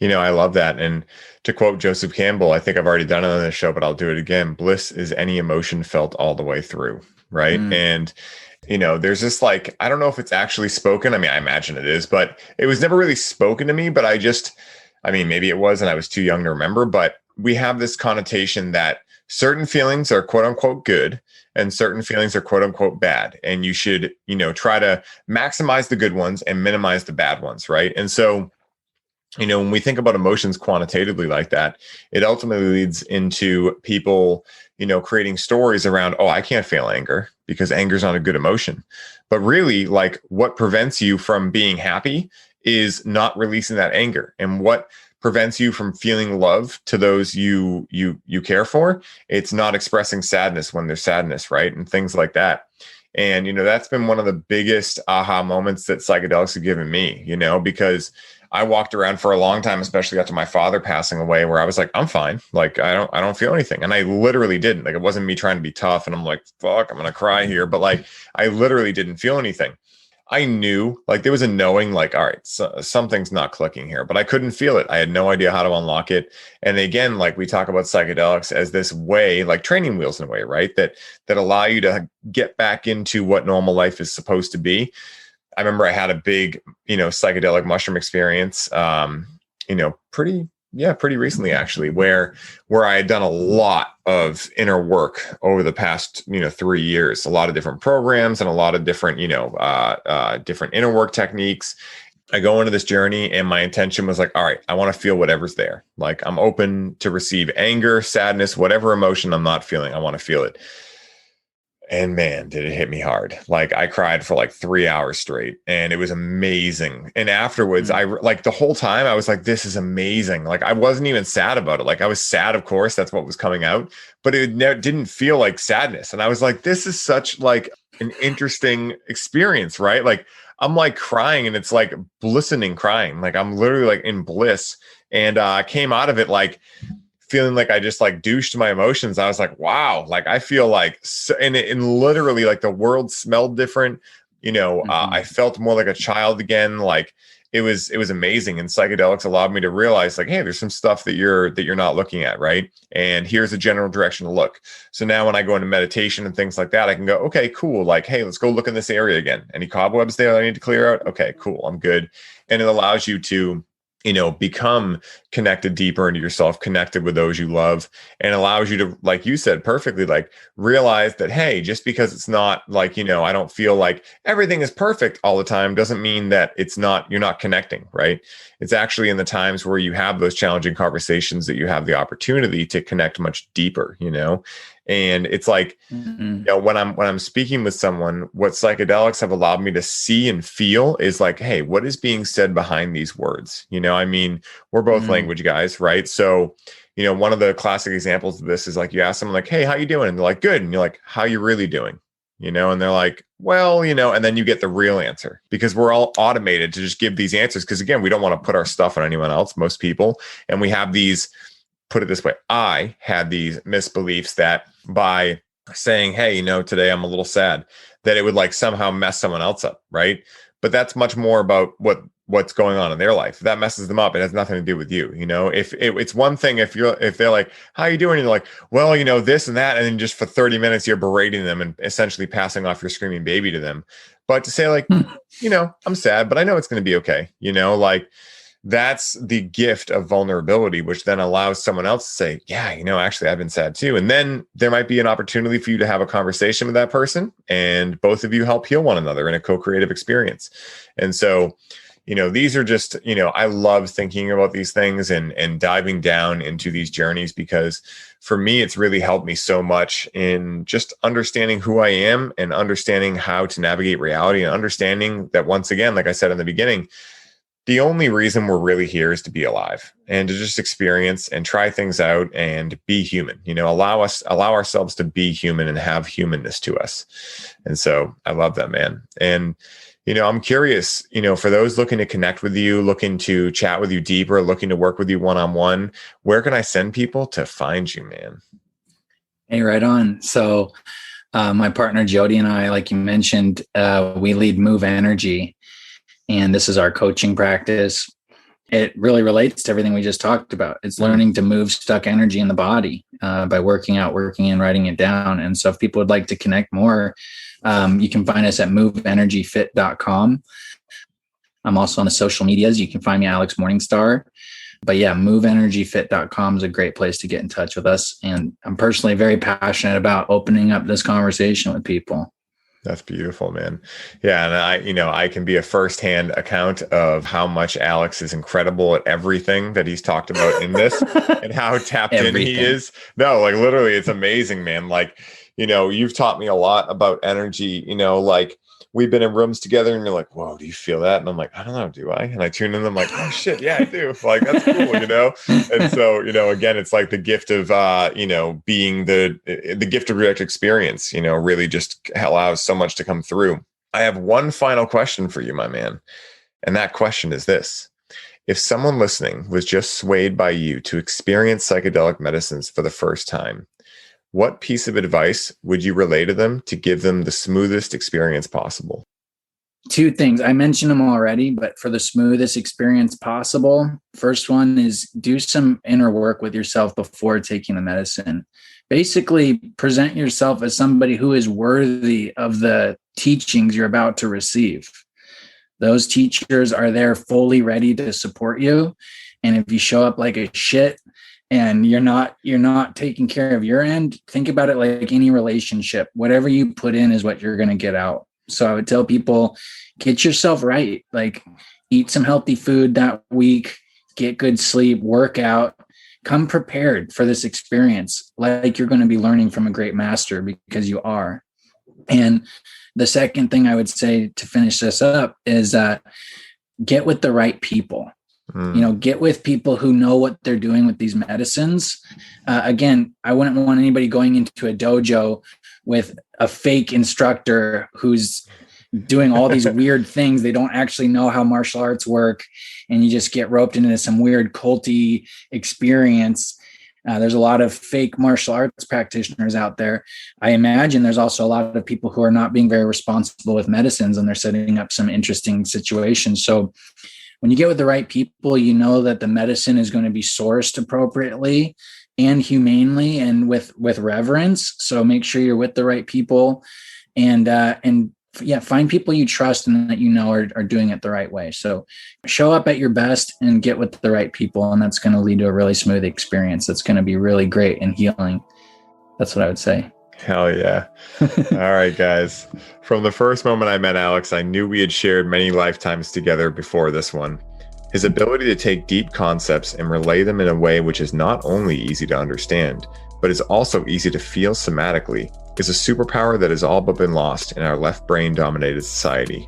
I love that. And to quote Joseph Campbell, I think I've already done it on this show, but I'll do it again. Bliss is any emotion felt all the way through. Right. And, there's this, like, I don't know if it's actually spoken. I mean, I imagine it is, but it was never really spoken to me. But maybe it was, and I was too young to remember, but we have this connotation that certain feelings are quote unquote good and certain feelings are quote unquote bad. And you should, try to maximize the good ones and minimize the bad ones. Right. And so, when we think about emotions quantitatively like that, it ultimately leads into people, creating stories around, oh, I can't feel anger because anger is not a good emotion. But really, like, what prevents you from being happy is not releasing that anger. And what prevents you from feeling love to those you care for, it's not expressing sadness when there's sadness, right? And things like that. And, that's been one of the biggest aha moments that psychedelics have given me, because I walked around for a long time, especially after my father passing away, where I was like, I'm fine. Like, I don't feel anything. And I literally didn't. Like, it wasn't me trying to be tough. And I'm like, fuck, I'm going to cry here. But like, I literally didn't feel anything. I knew, like, there was a knowing, like, all right, so something's not clicking here, but I couldn't feel it. I had no idea how to unlock it. And again, like, we talk about psychedelics as this way, like training wheels in a way, right? That allow you to get back into what normal life is supposed to be. I remember I had a big, psychedelic mushroom experience, pretty recently actually, where I had done a lot of inner work over the past, 3 years, a lot of different programs and a lot of different, different inner work techniques. I go into this journey and my intention was like, all right, I want to feel whatever's there. Like, I'm open to receive anger, sadness, whatever emotion I'm not feeling, I want to feel it. And man, did it hit me hard. Like, I cried for like 3 hours straight and it was amazing. And afterwards, I like the whole time I was like, this is amazing. Like, I wasn't even sad about it. Like, I was sad, of course, that's what was coming out, but it didn't feel like sadness. And I was like, this is such like an interesting experience, right? Like, I'm like crying and it's like blissing crying. Like, I'm literally like in bliss. And I came out of it like feeling like I just like douched my emotions. I was like, wow, like I feel like, and literally like the world smelled different. I felt more like a child again. Like, it was amazing. And psychedelics allowed me to realize, like, hey, there's some stuff that you're not looking at, right? And here's a general direction to look. So now when I go into meditation and things like that, I can go, okay, cool. Like, hey, let's go look in this area again. Any cobwebs there that I need to clear out? Okay, cool. I'm good. And it allows you to become connected deeper into yourself, connected with those you love, and allows you to, like you said perfectly, like realize that, hey, just because it's not like, I don't feel like everything is perfect all the time doesn't mean that you're not connecting, right? It's actually in the times where you have those challenging conversations that you have the opportunity to connect much deeper, and it's like, when I'm speaking with someone, what psychedelics have allowed me to see and feel is like, hey, what is being said behind these words? We're both language guys, right? So, one of the classic examples of this is like, you ask someone like, hey, how you doing? And they're like, good. And you're like, how you really doing? And they're like, well, and then you get the real answer, because we're all automated to just give these answers. Because again, we don't want to put our stuff on anyone else, most people. And we have these, put it this way, I had these misbeliefs that by saying, hey, today I'm a little sad, that it would like somehow mess someone else up, right? But that's much more about what's going on in their life. If that messes them up, it has nothing to do with you. If it's one thing if they're like, how you doing? And you're like, well, this and that, and then just for 30 minutes you're berating them and essentially passing off your screaming baby to them. But to say like, I'm sad, but I know it's going to be okay. Like, that's the gift of vulnerability, which then allows someone else to say, yeah, actually I've been sad too. And then there might be an opportunity for you to have a conversation with that person, and both of you help heal one another in a co-creative experience. And so, these are just, I love thinking about these things and diving down into these journeys, because for me, it's really helped me so much in just understanding who I am and understanding how to navigate reality, and understanding that, once again, like I said in the beginning, the only reason we're really here is to be alive and to just experience and try things out and be human, allow ourselves to be human and have humanness to us. And so I love that, man. And, I'm curious, for those looking to connect with you, looking to chat with you deeper, looking to work with you one-on-one, where can I send people to find you, man? Hey, right on. So my partner, Jody, and I, like you mentioned, we lead Move Energy. And this is our coaching practice. It really relates to everything we just talked about. It's learning to move stuck energy in the body by working out, working in, writing it down. And so if people would like to connect more, you can find us at moveenergyfit.com. I'm also on the social medias. You can find me Alex Morningstar. But yeah, moveenergyfit.com is a great place to get in touch with us. And I'm personally very passionate about opening up this conversation with people. That's beautiful, man. Yeah. And I can be a firsthand account of how much Alex is incredible at everything that he's talked about in this and how tapped in he is. No, like literally it's amazing, man. Like, you've taught me a lot about energy, like we've been in rooms together and you're like, whoa, do you feel that? And I'm like, I don't know, do I? And I tune in and I'm like, oh shit, yeah, I do. Like, that's cool, And so, again, it's like the gift of, being the gift of direct experience, really just allows so much to come through. I have one final question for you, my man. And that question is this. If someone listening was just swayed by you to experience psychedelic medicines for the first time, what piece of advice would you relay to them to give them the smoothest experience possible? Two things. I mentioned them already, but for the smoothest experience possible, first one is do some inner work with yourself before taking the medicine. Basically, present yourself as somebody who is worthy of the teachings you're about to receive. Those teachers are there fully ready to support you. And if you show up like a shit, and you're not taking care of your end, think about it like any relationship. Whatever you put in is what you're going to get out. So I would tell people, get yourself right. Like, eat some healthy food that week, get good sleep, work out, come prepared for this experience. Like you're going to be learning from a great master, because you are. And the second thing I would say to finish this up is get with the right people. Get with people who know what they're doing with these medicines. Again, I wouldn't want anybody going into a dojo with a fake instructor who's doing all these weird things. They don't actually know how martial arts work. And you just get roped into some weird culty experience. There's a lot of fake martial arts practitioners out there. I imagine there's also a lot of people who are not being very responsible with medicines, and they're setting up some interesting situations. So when you get with the right people, you know that the medicine is going to be sourced appropriately and humanely and with reverence. So make sure you're with the right people, and find people you trust and that you know are doing it the right way. So show up at your best and get with the right people, and that's going to lead to a really smooth experience that's going to be really great and healing. That's what I would say. Hell yeah. All right, guys. From the first moment I met Alex, I knew we had shared many lifetimes together before this one. His ability to take deep concepts and relay them in a way which is not only easy to understand, but is also easy to feel somatically, is a superpower that has all but been lost in our left brain dominated society.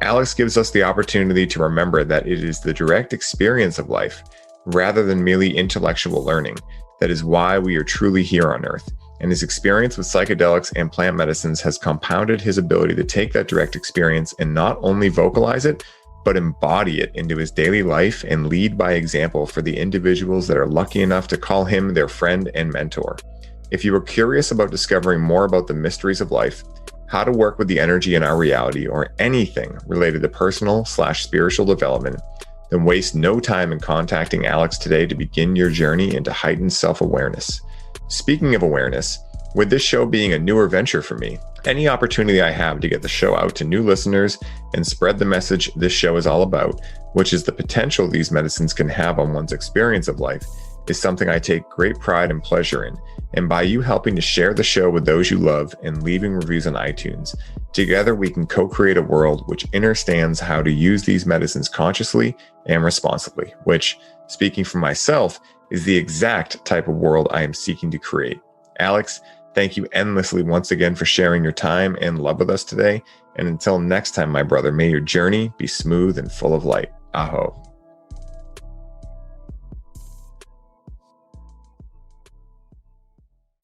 Alex gives us the opportunity to remember that it is the direct experience of life, rather than merely intellectual learning, that is why we are truly here on Earth. And his experience with psychedelics and plant medicines has compounded his ability to take that direct experience and not only vocalize it, but embody it into his daily life and lead by example for the individuals that are lucky enough to call him their friend and mentor. If you are curious about discovering more about the mysteries of life, how to work with the energy in our reality, or anything related to personal/spiritual development, then waste no time in contacting Alex today to begin your journey into heightened self-awareness. Speaking of awareness, with this show being a newer venture for me, any opportunity I have to get the show out to new listeners and spread the message this show is all about, which is the potential these medicines can have on one's experience of life, is something I take great pride and pleasure in. And by you helping to share the show with those you love and leaving reviews on iTunes, together we can co-create a world which understands how to use these medicines consciously and responsibly, which, speaking for myself, is the exact type of world I am seeking to create. Alex, thank you endlessly once again for sharing your time and love with us today. And until next time, my brother, may your journey be smooth and full of light. Aho.